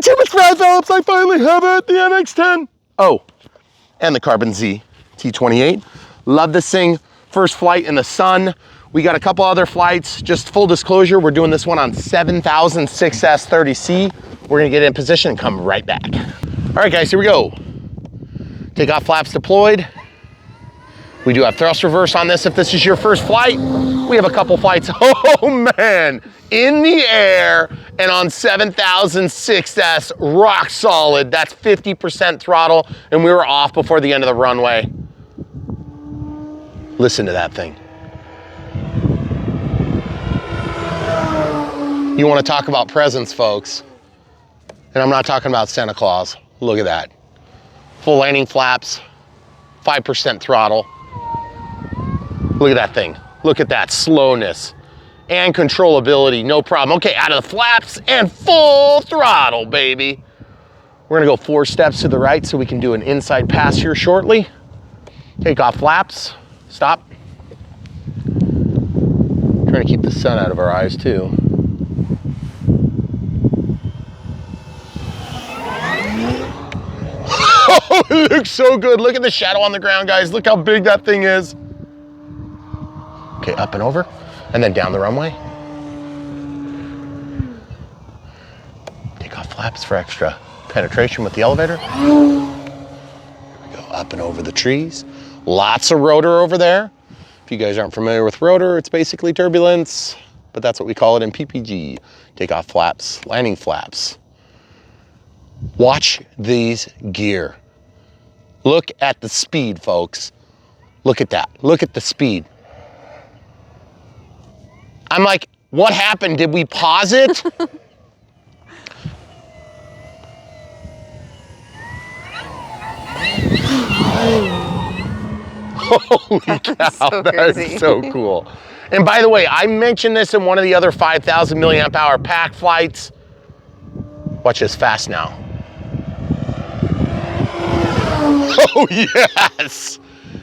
damn it, Mr. Brad Phillips, I finally have it, the NX10. Oh, and the Carbon Z T-28. Love this thing. First flight in the sun. We got a couple other flights. Just full disclosure, we're doing this one on 7000 6S30C. We're gonna get in position and come right back. All right, guys, here we go. Takeoff flaps deployed. We do have thrust reverse on this if this is your first flight. We have a couple flights, oh man, in the air and on 7000 6S, rock solid. That's 50% throttle, and we were off before the end of the runway. Listen to that thing. You want to talk about presence, folks. And I'm not talking about Santa Claus. Look at that. Full landing flaps, 5% throttle. Look at that thing. Look at that slowness and controllability, no problem. Okay, out of the flaps and full throttle, baby. We're gonna go 4 steps to the right so we can do an inside pass here shortly. Take off flaps, stop. Trying to keep the sun out of our eyes too. Oh, it looks so good. Look at the shadow on the ground, guys. Look how big that thing is. Okay, up and over, and then down the runway. Take off flaps for extra penetration with the elevator. Here we go, up and over the trees. Lots of rotor over there. If you guys aren't familiar with rotor, it's basically turbulence, but that's what we call it in PPG. Take off flaps, landing flaps. Watch these gear. Look at the speed, folks. Look at that. Look at the speed. I'm like, what happened? Did we pause it? Holy cow, that's so cool. And by the way, I mentioned this in one of the other 5,000 milliamp hour pack flights. Watch this fast now. Oh, yes.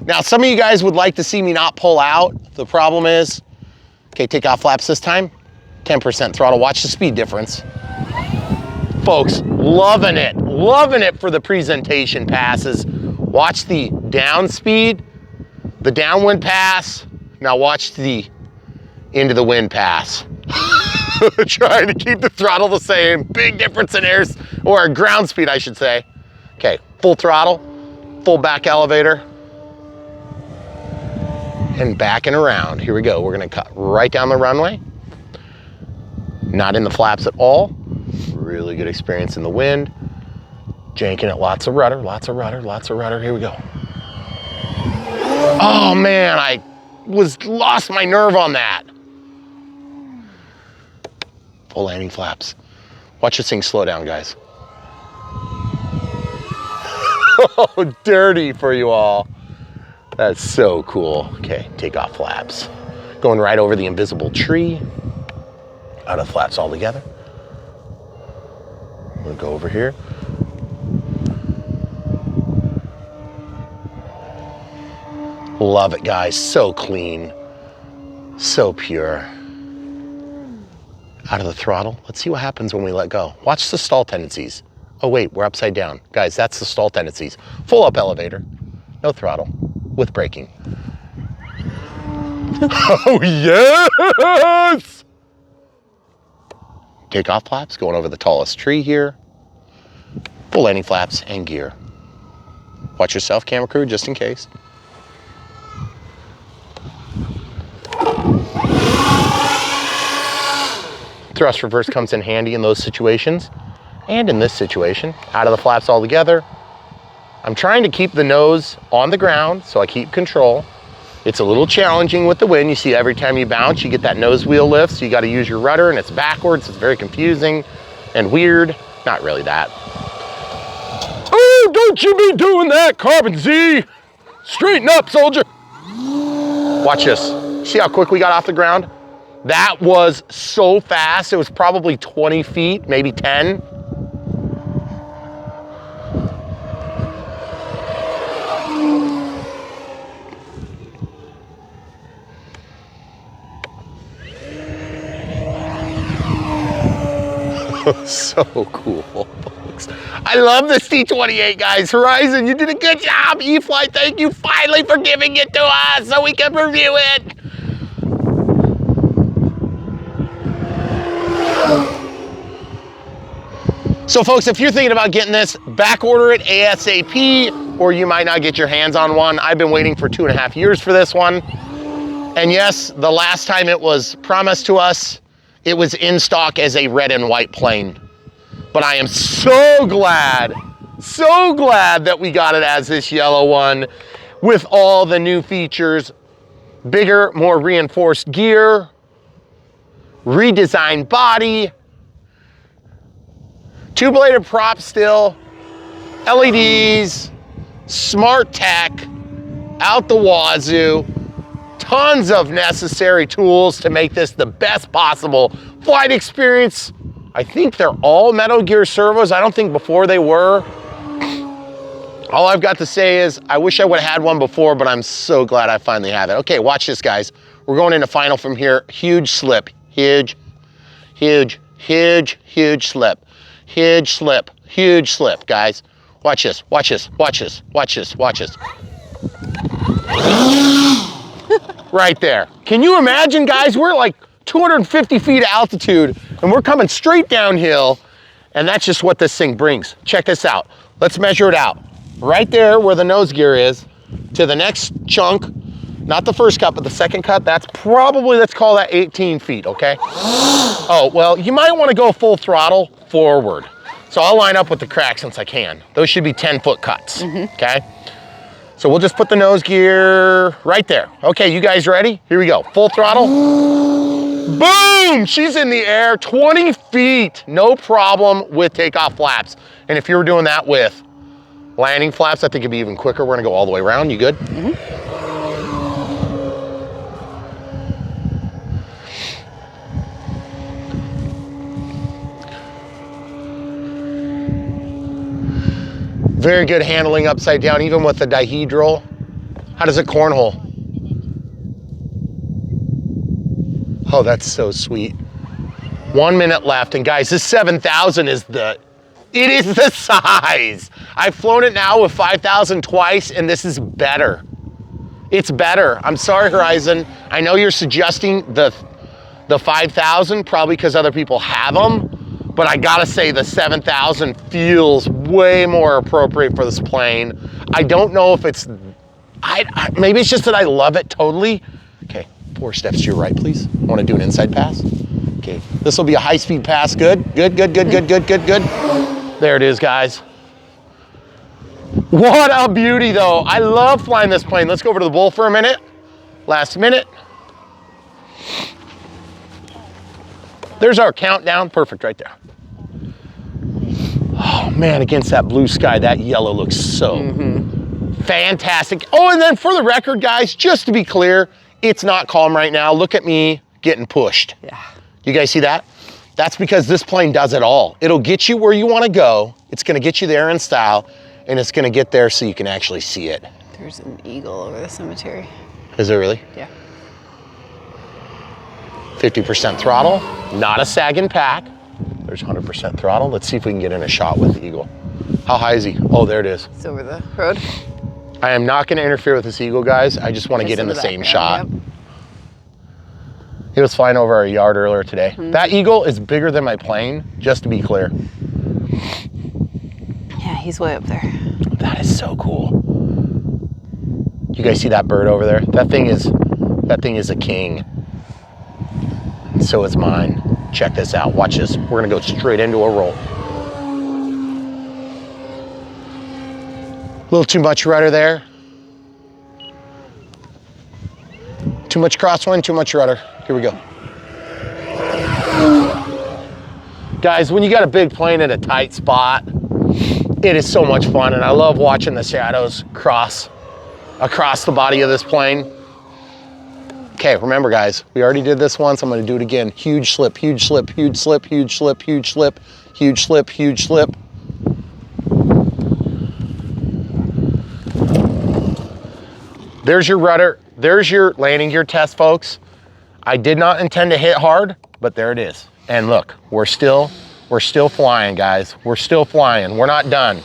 Now, some of you guys would like to see me not pull out. The problem is, okay, take off flaps this time. 10% throttle. Watch the speed difference. Folks, loving it for the presentation passes. Watch the down speed, the downwind pass. Now watch the into the wind pass. Trying to keep the throttle the same. Big difference in air, or ground speed, I should say. Okay, full throttle, full back elevator, and back and around. Here we go. We're gonna cut right down the runway. Not in the flaps at all. Really good experience in the wind. Janking it, lots of rudder, lots of rudder, lots of rudder. Here we go. Oh man, I lost my nerve on that. Full landing flaps. Watch this thing slow down, guys. Oh, dirty for you all. That's so cool. Okay, take off flaps. Going right over the invisible tree. Out of flaps altogether. I'm gonna go over here. Love it, guys. So clean, so pure. Out of the throttle. Let's see what happens when we let go. Watch the stall tendencies. Oh wait, we're upside down. Guys, that's the stall tendencies. Full up elevator, no throttle, with braking. Oh yes! Take off flaps, going over the tallest tree here. Full landing flaps and gear. Watch yourself, camera crew, just in case. Thrust reverse comes in handy in those situations. And in this situation, out of the flaps altogether. I'm trying to keep the nose on the ground, so I keep control. It's a little challenging with the wind. You see every time you bounce, you get that nose wheel lift, so you gotta use your rudder, and it's backwards. It's very confusing and weird. Not really that. Oh, don't you be doing that, Carbon Z. Straighten up, soldier. Watch this. See how quick we got off the ground? That was so fast. It was probably 20 feet, maybe 10. So cool, folks. I love this T-28, guys. Horizon, you did a good job. E-flite, thank you finally for giving it to us so we can review it. So folks, if you're thinking about getting this, back order it ASAP, or you might not get your hands on one. I've been waiting for 2.5 years for this one. And yes, the last time it was promised to us, it was in stock as a red and white plane. But I am so glad that we got it as this yellow one with all the new features, bigger, more reinforced gear, redesigned body, two-bladed prop still, LEDs, smart tech, out the wazoo, tons of necessary tools to make this the best possible flight experience. I think they're all Metal Gear servos. I don't think before they were. All I've got to say is I wish I would have had one before, but I'm so glad I finally have it. Okay, watch this, guys. We're going into final from here. Huge slip, huge, huge, huge, huge slip. Huge slip, guys. Watch this, watch this, watch this, watch this, watch this. Right there. Can you imagine, guys? We're like 250 feet of altitude and we're coming straight downhill, and that's just what this thing brings. Check this out. Let's measure it out. Right there where the nose gear is to the next chunk, not the first cut, but the second cut, that's probably, let's call that 18 feet, okay? Oh, well, you might want to go full throttle forward. So I'll line up with the crack since I can. Those should be 10-foot cuts, okay? So we'll just put the nose gear right there. Okay, you guys ready? Here we go, full throttle. Boom, she's in the air, 20 feet, no problem with takeoff flaps. And if you were doing that with landing flaps, I think it'd be even quicker. We're gonna go all the way around, you good? Very good handling upside down, even with the dihedral. How does it cornhole? Oh, that's so sweet. 1 minute left, and guys, this 7000 is it is the size. I've flown it now with 5000 twice, and this is better. It's better. I'm sorry, Horizon. I know you're suggesting the 5000, probably because other people have them, but I gotta say the 7000 feels way more appropriate for this plane. I don't know if it's, maybe it's just that I love it totally. Okay, 4 steps to your right, please. I wanna do an inside pass. Okay, this will be a high-speed pass. Good. There it is, guys. What a beauty, though. I love flying this plane. Let's go over to the bull for a minute. Last minute. There's our countdown. Perfect right there. Oh, man, against that blue sky, that yellow looks so fantastic. Oh, and then for the record, guys, just to be clear, it's not calm right now. Look at me getting pushed. Yeah. You guys see that? That's because this plane does it all. It'll get you where you want to go. It's going to get you there in style, and it's going to get there so you can actually see it. There's an eagle over the cemetery. Is there really? Yeah. 50% throttle, not a sagging pack. There's 100% throttle. Let's see if we can get in a shot with the eagle. How high is he? Oh, there it is. It's over the road. I am not going to interfere with this eagle, guys. I just want to get in the same shot. Yep. He was flying over our yard earlier today. That eagle is bigger than my plane, just to be clear. Yeah, he's way up there. That is so cool. You guys see that bird over there? That thing is a king. And so is mine. Check this out. Watch this. We're gonna go straight into a roll. A little too much rudder there. Too much crosswind, too much rudder. Here we go. Guys, when you got a big plane at a tight spot, it is so much fun, and I love watching the shadows cross across the body of this plane. Okay, remember guys, we already did this once. I'm gonna do it again. Huge slip, huge slip, huge slip, huge slip, huge slip, huge slip, huge slip. There's your rudder. There's your landing gear test, folks. I did not intend to hit hard, but there it is. And look, we're still We're still flying, guys. We're still flying. We're not done.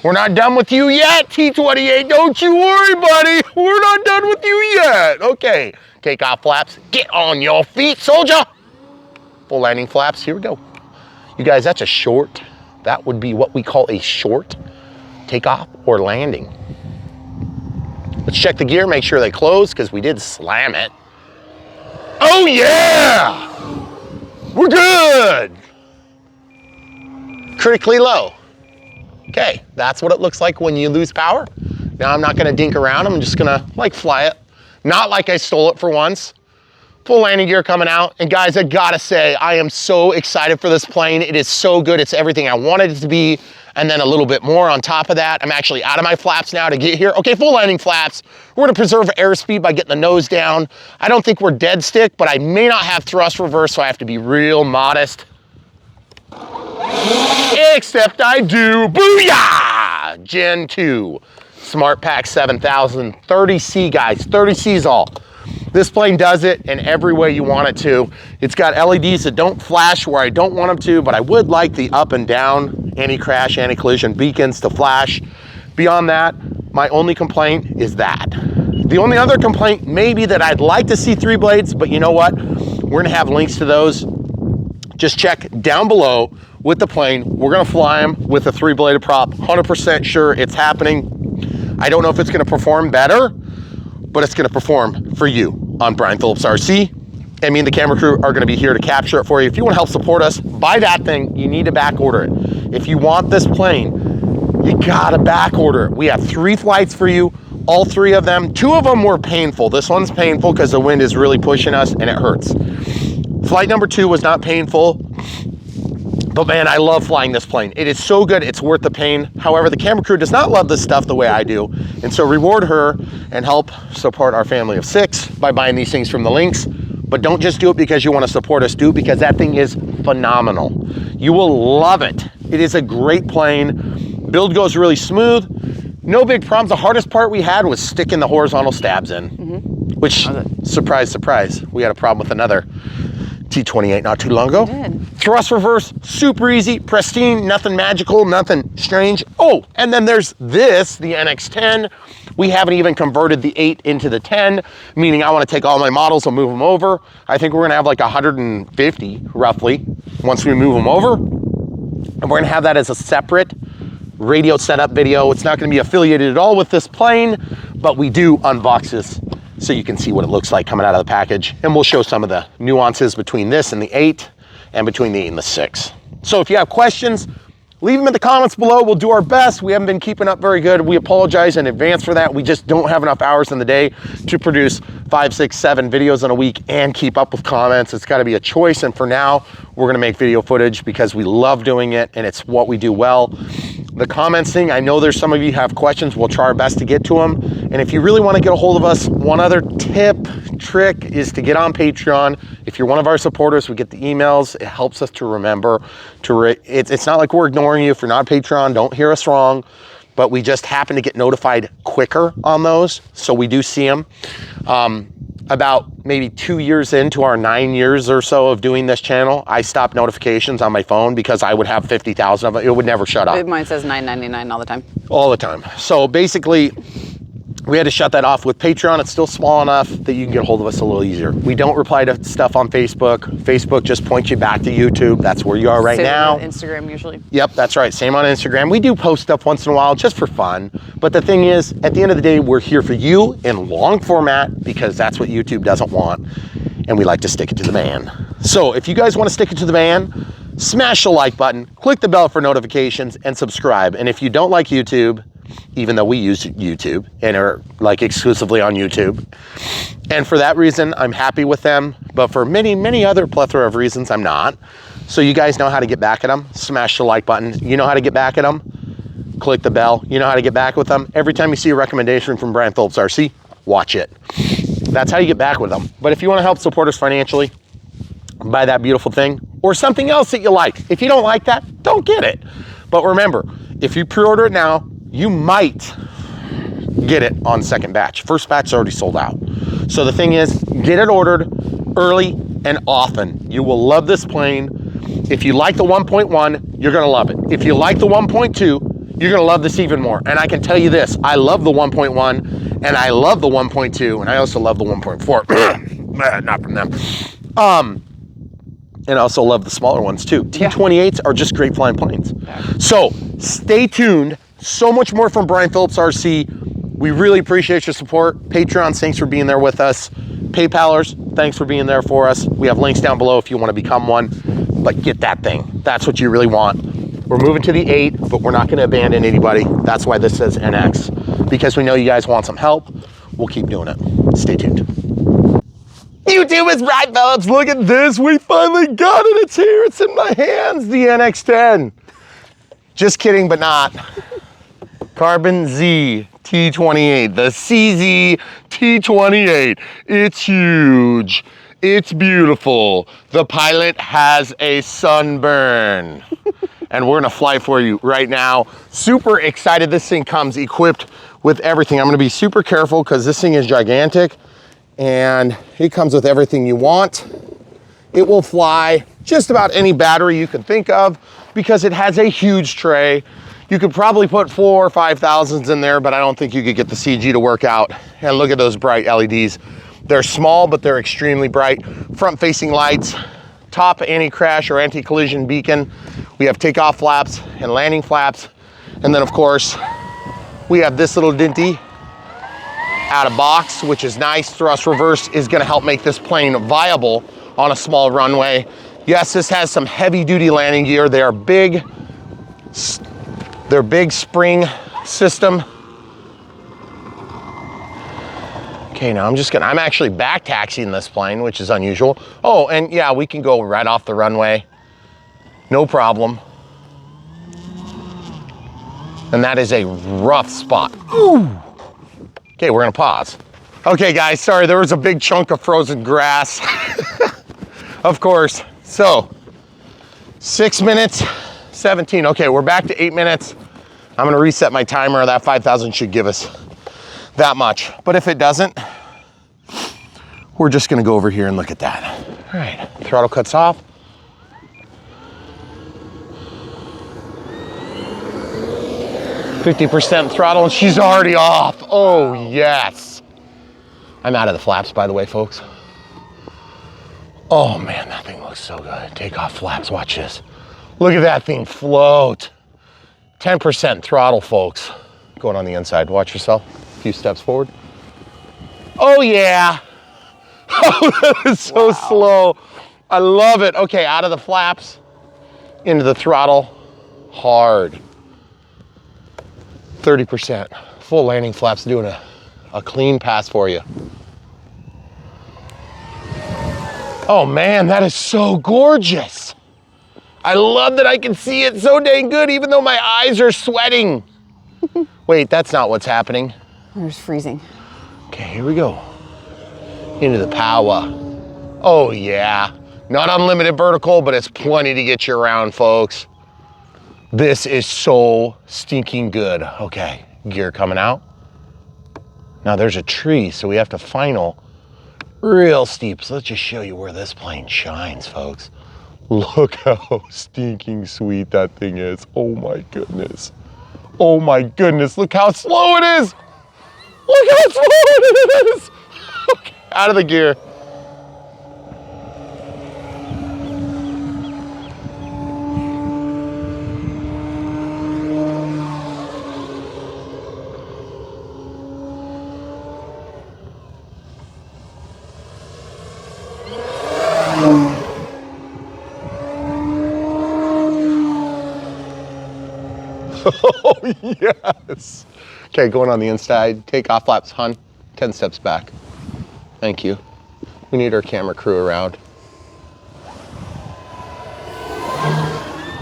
We're not done with you yet, T-28. Don't you worry, buddy. We're not done with you yet. Okay, take off flaps. Get on your feet, soldier. Full landing flaps. Here we go. You guys, that's a short. That would be what we call a short takeoff or landing. Let's check the gear, make sure they close, because we did slam it. Oh yeah! We're good! Critically low. Okay, that's what it looks like when you lose power. Now I'm not gonna dink around, I'm just gonna like fly it. Not like I stole it for once. Full landing gear coming out. And guys, I gotta say, I am so excited for this plane. It is so good, it's everything I wanted it to be. And then a little bit more on top of that. I'm actually out of my flaps now to get here. Okay, full landing flaps. We're gonna preserve airspeed by getting the nose down. I don't think we're dead stick, but I may not have thrust reverse, so I have to be real modest. Except I do. Booyah! Gen 2. Smart Pack 7000. 30C, guys. 30C's all. This plane does it in every way you want it to. It's got LEDs that don't flash where I don't want them to, but I would like the up and down anti-crash, anti-collision beacons to flash. Beyond that, my only complaint is that. The only other complaint may be that I'd like to see 3 blades, but you know what? We're gonna have links to those. Just check down below with the plane. We're gonna fly them with a 3-bladed prop. 100% sure it's happening. I don't know if it's gonna perform better, but it's gonna perform for you on Brian Phillips RC. And me and the camera crew are gonna be here to capture it for you. If you wanna help support us, buy that thing, you need to back order it. If you want this plane, you gotta back order it. We have 3 flights for you, all 3 of them. 2 of them were painful. This one's painful because the wind is really pushing us and it hurts. Flight number 2 was not painful, but man, I love flying this plane. It is so good, it's worth the pain. However, the camera crew does not love this stuff the way I do. And so reward her and help support our family of 6 by buying these things from the links. But don't just do it because you want to support us, do it because that thing is phenomenal. You will love it. It is a great plane. Build goes really smooth. No big problems. The hardest part we had was sticking the horizontal stabs in, which, surprise, surprise, we had a problem with another T-28 not too long ago. Thrust reverse, super easy, pristine, nothing magical, nothing strange. Oh, and then there's this, the NX-10. We haven't even converted the 8 into the 10, meaning I want to take all my models and move them over. I think we're going to have like 150 roughly once we move them over. And we're going to have that as a separate radio setup video. It's not going to be affiliated at all with this plane, but we do unbox this so you can see what it looks like coming out of the package. And we'll show some of the nuances between this and the 8 and between the 8 and the 6. So if you have questions, leave them in the comments below. We'll do our best. We haven't been keeping up very good. We apologize in advance for that. We just don't have enough hours in the day to produce 5, 6, 7 videos in a week and keep up with comments. It's got to be a choice. And for now, we're going to make video footage because we love doing it and it's what we do well. The comments thing, I know there's some of you have questions. We'll try our best to get to them. And if you really want to get a hold of us, one other trick is to get on Patreon. If you're one of our supporters, we get the emails. It helps us to remember it's not like we're ignoring you. If you're not a Patreon, don't hear us wrong, but we just happen to get notified quicker on those. So we do see them. About maybe 2 years into our 9 years or so of doing this channel, I stopped notifications on my phone because I would have 50,000 of them. It would never shut up. Mine says $9.99 all the time. All the time. So basically, we had to shut that off with Patreon. It's still small enough that you can get a hold of us a little easier. We don't reply to stuff on Facebook. Facebook just points you back to YouTube. That's where you are right now. Instagram usually. Yep, that's right. Same on Instagram. We do post stuff once in a while just for fun. But the thing is, at the end of the day, we're here for you in long format because that's what YouTube doesn't want. And we like to stick it to the man. So if you guys want to stick it to the man, smash the like button, click the bell for notifications, and subscribe. And if you don't like YouTube, even though we use YouTube and are like exclusively on YouTube. And for that reason, I'm happy with them. But for many, many other plethora of reasons, I'm not. So you guys know how to get back at them. Smash the like button. You know how to get back at them. Click the bell. You know how to get back with them. Every time you see a recommendation from Brian Phillips RC, watch it. That's how you get back with them. But if you want to help support us financially, buy that beautiful thing or something else that you like. If you don't like that, don't get it. But remember, if you pre-order it now, you might get it on second batch. First batch is already sold out. So the thing is, get it ordered early and often. You will love this plane. If you like the 1.1, you're gonna love it. If you like the 1.2, you're gonna love this even more. And I can tell you this, I love the 1.1 and I love the 1.2 and I also love the 1.4. Not from them. And I also love the smaller ones too. T-28s are just great flying planes. So stay tuned. So much more from Brian Phillips RC. We really appreciate your support. Patreons, thanks for being there with us. PayPalers, thanks for being there for us. We have links down below if you want to become one. But get that thing. That's what you really want. We're moving to the 8, but we're not going to abandon anybody. That's why this says NX. Because we know you guys want some help. We'll keep doing it. Stay tuned. YouTube, it's Brian Phillips. Look at this. We finally got it. It's here. It's in my hands. The NX10. Just kidding, but not. Carbon Z T-28. The CZ T-28. It's huge. It's beautiful. The pilot has a sunburn. And we're gonna fly for you right now. Super excited. This thing comes equipped with everything. I'm gonna be super careful because this thing is gigantic and it comes with everything you want. It will fly just about any battery you can think of because it has a huge tray. You could probably put 4,000 or 5,000s in there, but I don't think you could get the CG to work out. And look at those bright LEDs. They're small, but they're extremely bright. Front-facing lights, top anti-crash or anti-collision beacon. We have takeoff flaps and landing flaps. And then of course, we have this little dinty out of box, which is nice. Thrust reverse is gonna help make this plane viable on a small runway. Yes, this has some heavy duty landing gear. They're big spring system. Okay, now I'm actually back taxiing this plane, which is unusual. Oh, and yeah, we can go right off the runway. No problem. And that is a rough spot. Ooh. Okay, we're gonna pause. Okay guys, sorry, there was a big chunk of frozen grass. Of course. So, 6 minutes, 17. Okay, we're back to 8 minutes. I'm gonna reset my timer. That 5,000 should give us that much. But if it doesn't, we're just gonna go over here and look at that. All right, throttle cuts off. %50 throttle and she's already off. Oh yes. I'm out of the flaps, by the way, folks. Oh man, that thing looks so good. Take off flaps, watch this. Look at that thing float. 10% throttle, folks. Going on the inside, watch yourself. A few steps forward. Oh yeah. Oh, that is so slow. I love it. Okay, out of the flaps, into the throttle, hard. 30%. Full landing flaps doing a clean pass for you. Oh man, that is so gorgeous. I love that I can see it so dang good even though my eyes are sweating. Wait, that's not what's happening. There's freezing. Okay, here we go. Into the power. Oh yeah. Not unlimited vertical, but it's plenty to get you around, folks. This is so stinking good. Okay, gear coming out. Now there's a tree, so we have to final real steep. So let's just show you where this plane shines, folks. Look how stinking sweet that thing is. Oh my goodness. Oh my goodness, look how slow it is. Look how slow it is. Okay, out of the gear. Oh, yes. Okay, going on the inside. Take off flaps, hun. 10 steps back. Thank you. We need our camera crew around.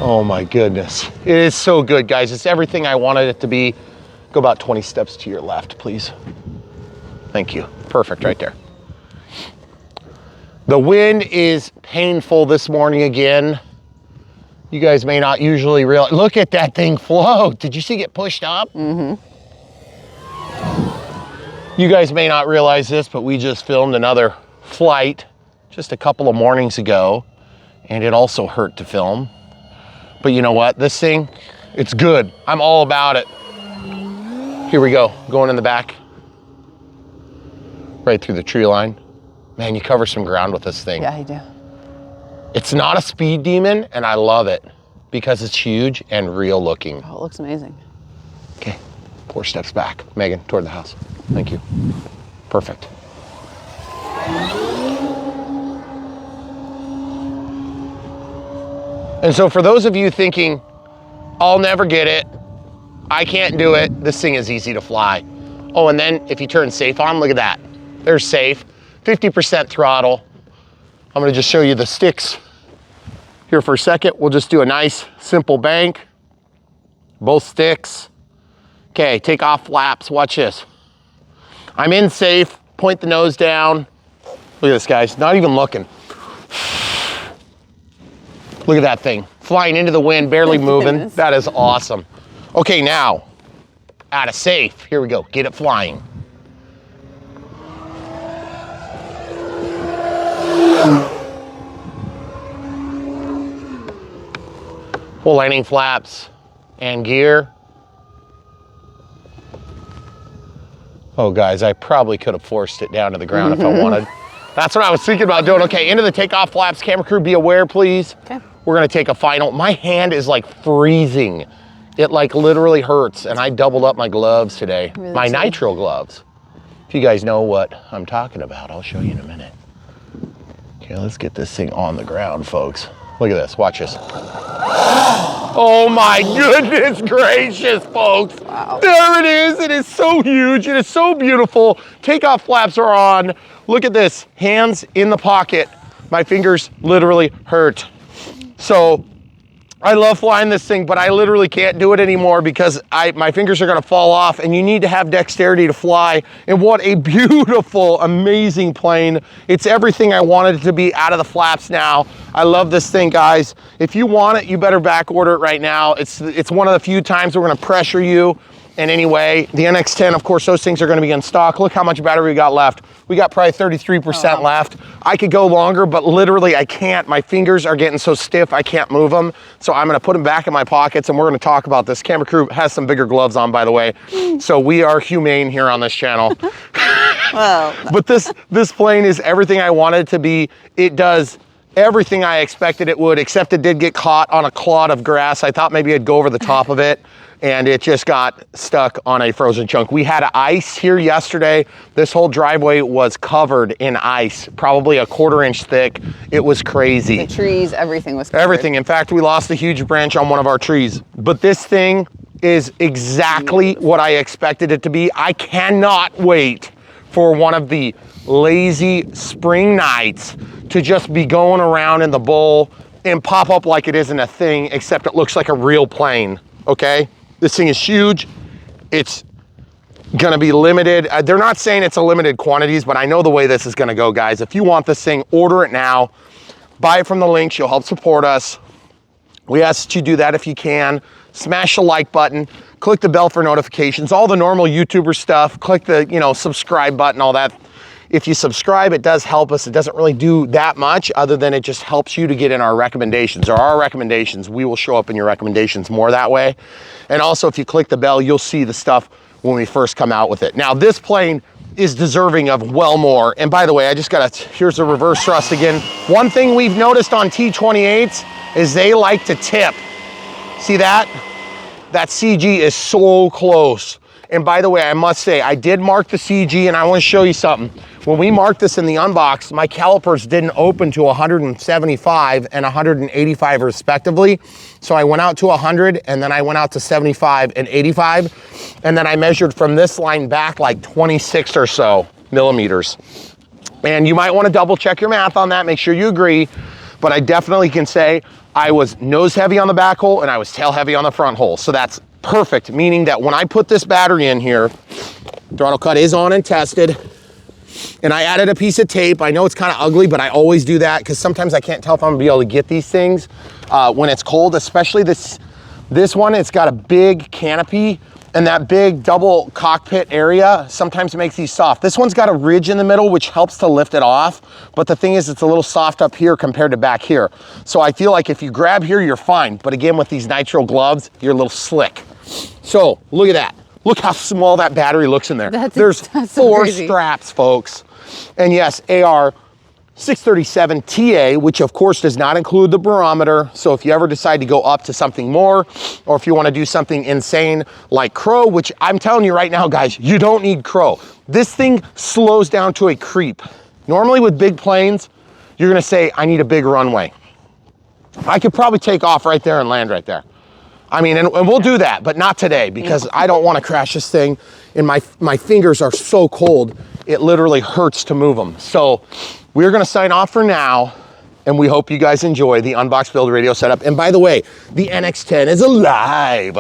Oh my goodness. It is so good, guys. It's everything I wanted it to be. Go about 20 steps to your left, please. Thank you. Perfect right there. The wind is painful this morning again. You guys may not usually realize, look at that thing float. Did you see it get pushed up? Mm-hmm. You guys may not realize this, but we just filmed another flight just a couple of mornings ago. and it also hurt to film. But you know what? This thing, it's good. I'm all about it. Here we go, going in the back. Right through the tree line. Man, you cover some ground with this thing. Yeah, you do. It's not a speed demon, and I love it because it's huge and real looking. Oh, it looks amazing. Okay, 4 steps back. Megan, toward the house. Thank you. Perfect. And so for those of you thinking, I'll never get it, I can't do it, this thing is easy to fly. Oh, and then if you turn safe on, look at that. There's safe, 50% throttle. I'm gonna just show you the sticks here for a second. We'll just do a nice, simple bank. Both sticks. Okay, take off flaps, watch this. I'm in safe, point the nose down. Look at this, guys, not even looking. Look at that thing, flying into the wind, barely moving. That is awesome. Okay, now, out of safe, here we go, get it flying. Full landing flaps and gear. Oh guys, I probably could have forced it down to the ground if I wanted. That's what I was thinking about doing. Okay, into the takeoff flaps. Camera crew, be aware, please. Okay. We're gonna take a final. My hand is like freezing. It like literally hurts, and I doubled up my gloves today. Really My too. nitrile gloves. If you guys know what I'm talking about, I'll show you in a minute. Okay, let's get this thing on the ground, folks. Look at this, watch this. Oh my goodness gracious, folks. Wow. There it is. It is so huge. It is so beautiful. Takeoff flaps are on. Look at this, hands in the pocket. My fingers literally hurt. So I love flying this thing, but I literally can't do it anymore because my fingers are gonna fall off, and you need to have dexterity to fly. And what a beautiful, amazing plane. It's everything I wanted it to be out of the flaps now. I love this thing, guys. If you want it, you better back order it right now. It's one of the few times we're gonna pressure you in any way. The NX10, of course, those things are gonna be in stock. Look how much battery we got left. We got probably 33% left. I could go longer, but literally I can't. My fingers are getting so stiff, I can't move them. So I'm gonna put them back in my pockets, and we're gonna talk about this. Camera crew has some bigger gloves on, by the way. So we are humane here on this channel. Well, But this plane is everything I wanted it to be. It does everything I expected it would, except it did get caught on a clod of grass. I thought maybe it'd go over the top of it, and it just got stuck on a frozen chunk. We had ice here yesterday. This whole driveway was covered in ice, probably a 1/4 inch thick. It was crazy. the trees, everything was covered. Everything. In fact, we lost a huge branch on one of our trees. But this thing is exactly what I expected it to be. I cannot wait for one of the lazy spring nights to just be going around in the bowl and pop up like it isn't a thing, except it looks like a real plane, okay? This thing is huge. It's gonna be limited. They're not saying it's a limited quantities, but I know the way this is gonna go, guys. If you want this thing, order it now. Buy it from the links, you'll help support us. We ask that you do that if you can. Smash the like button, click the bell for notifications, all the normal YouTuber stuff, click the subscribe button, all that. If you subscribe, it does help us. It doesn't really do that much other than it just helps you to get in our recommendations, or our recommendations. We will show up in your recommendations more that way. And also, if you click the bell, you'll see the stuff when we first come out with it. Now, this plane is deserving of well more. And by the way, here's the reverse thrust again. One thing we've noticed on T-28s is they like to tip. See that? That CG is so close. And by the way, I must say, I did mark the CG, and I want to show you something. When we marked this in the unbox, my calipers didn't open to 175 and 185 respectively. So I went out to 100, and then I went out to 75 and 85. And then I measured from this line back like 26 or so millimeters. And you might want to double check your math on that, make sure you agree. But I definitely can say I was nose heavy on the back hole and I was tail heavy on the front hole. So that's perfect, meaning that when I put this battery in here, throttle cut is on and tested, and I added a piece of tape. I know it's kind of ugly, but I always do that because sometimes I can't tell if I'm gonna be able to get these things when it's cold, especially this one. It's got a big canopy And that big double cockpit area sometimes makes these soft. This one's got a ridge in the middle, which helps to lift it off. But the thing is, it's a little soft up here compared to back here. So I feel like if you grab here, you're fine. But again, with these nitro gloves, you're a little slick. So look at that. Look how small that battery looks in there. There's that's 4 crazy. straps, folks. And yes, AR 637 TA, which of course does not include the barometer. So if you ever decide to go up to something more, or if you want to do something insane like crow, which I'm telling you right now, guys, you don't need crow. This thing slows down to a creep. Normally with big planes, you're gonna say, I need a big runway. I could probably take off right there and land right there. I mean, and we'll do that, but not today, because I don't want to crash this thing, and my fingers are so cold, it literally hurts to move them. So we're gonna sign off for now, and we hope you guys enjoy the Unbox Build radio setup. And by the way, the NX10 is alive.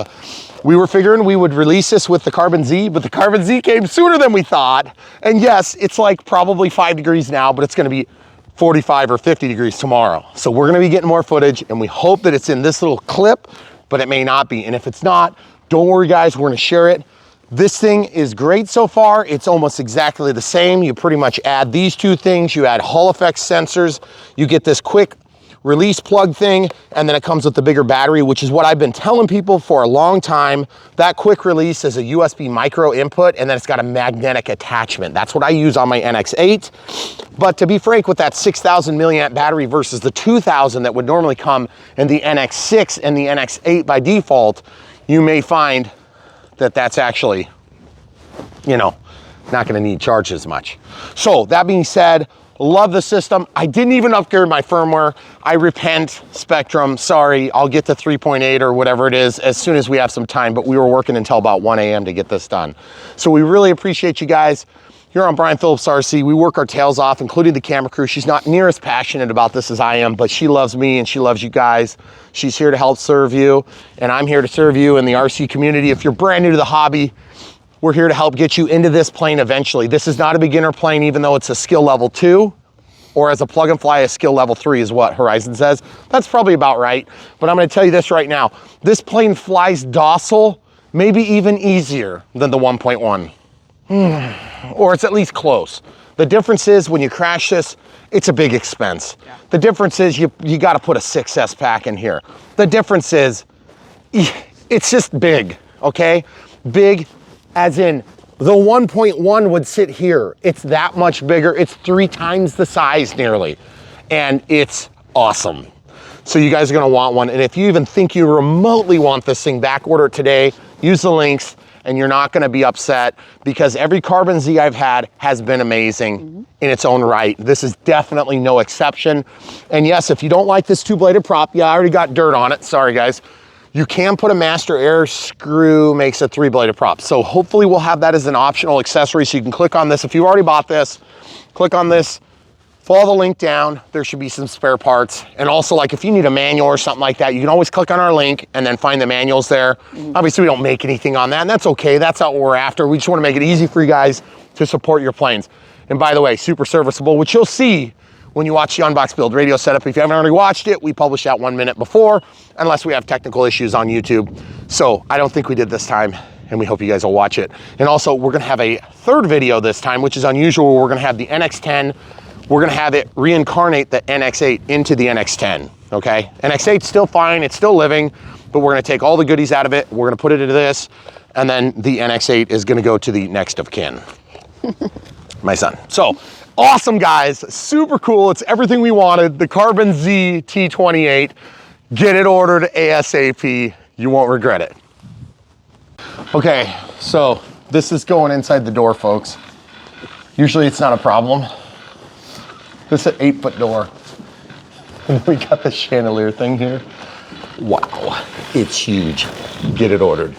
We were figuring we would release this with the Carbon Z, but the Carbon Z came sooner than we thought. And yes, it's like probably 5 degrees now, but it's gonna be 45 or 50 degrees tomorrow. So we're gonna be getting more footage, and we hope that it's in this little clip, but it may not be. And if it's not, don't worry guys, we're gonna share it. This thing is great so far. It's almost exactly the same. You pretty much add these 2 things. You add Hall effects sensors. You get this quick release plug thing, and then it comes with the bigger battery, which is what I've been telling people for a long time. That quick release is a USB micro input, and then it's got a magnetic attachment. That's what I use on my NX8. But to be frank, with that 6,000 milliamp battery versus the 2,000 that would normally come in the NX6 and the NX8 by default, you may find that that's actually, you know, not gonna need charge as much. So that being said, love the system. I didn't even upgrade my firmware. I repent, Spectrum, sorry. I'll get to 3.8 or whatever it is as soon as we have some time, but we were working until about 1 a.m. to get this done. So we really appreciate you guys. Here on Brian Phillips RC, we work our tails off, including the camera crew. She's not near as passionate about this as I am, but she loves me and she loves you guys. She's here to help serve you, and I'm here to serve you in the RC community. If you're brand new to the hobby, we're here to help get you into this plane eventually. This is not a beginner plane, even though it's a skill level 2, or as a plug and fly, a skill level 3 is what Horizon says. That's probably about right, but I'm gonna tell you this right now. This plane flies docile, maybe even easier than the 1.1. Or it's at least close. The difference is when you crash this, it's a big expense. Yeah. The difference is you got to put a 6S pack in here. The difference is it's just big, okay? Big as in the 1.1 would sit here. It's that much bigger. It's 3 times the size nearly, and it's awesome. So you guys are gonna want one. And if you even think you remotely want this thing, back order it today, use the links, and you're not gonna be upset, because every Carbon Z I've had has been amazing in its own right. This is definitely no exception. And yes, if you don't like this 2-bladed prop, yeah, I already got dirt on it, sorry guys. You can put a master air screw, makes a 3-bladed prop. So hopefully we'll have that as an optional accessory, so you can click on this. If you've already bought this, click on this, follow the link down, there should be some spare parts. And also, like, if you need a manual or something like that, you can always click on our link and then find the manuals there. Obviously, we don't make anything on that, and that's okay. That's not what we're after. We just want to make it easy for you guys to support your planes. And by the way, super serviceable, which you'll see when you watch the Unbox Build radio setup. If you haven't already watched it, we publish that 1 minute before, unless we have technical issues on YouTube. So I don't think we did this time, and we hope you guys will watch it. And also, we're gonna have a 3rd video this time, which is unusual. We're gonna have the NX10. We're gonna have it reincarnate the NX8 into the NX10, okay? NX8's still fine, it's still living, but we're gonna take all the goodies out of it, we're gonna put it into this, and then the NX8 is gonna go to the next of kin, my son. So, awesome guys, super cool, it's everything we wanted, the Carbon Z T-28. Get it ordered ASAP, you won't regret it. Okay, so this is going inside the door, folks. Usually it's not a problem. This is an 8-foot door. And we got the chandelier thing here. Wow, it's huge. Get it ordered.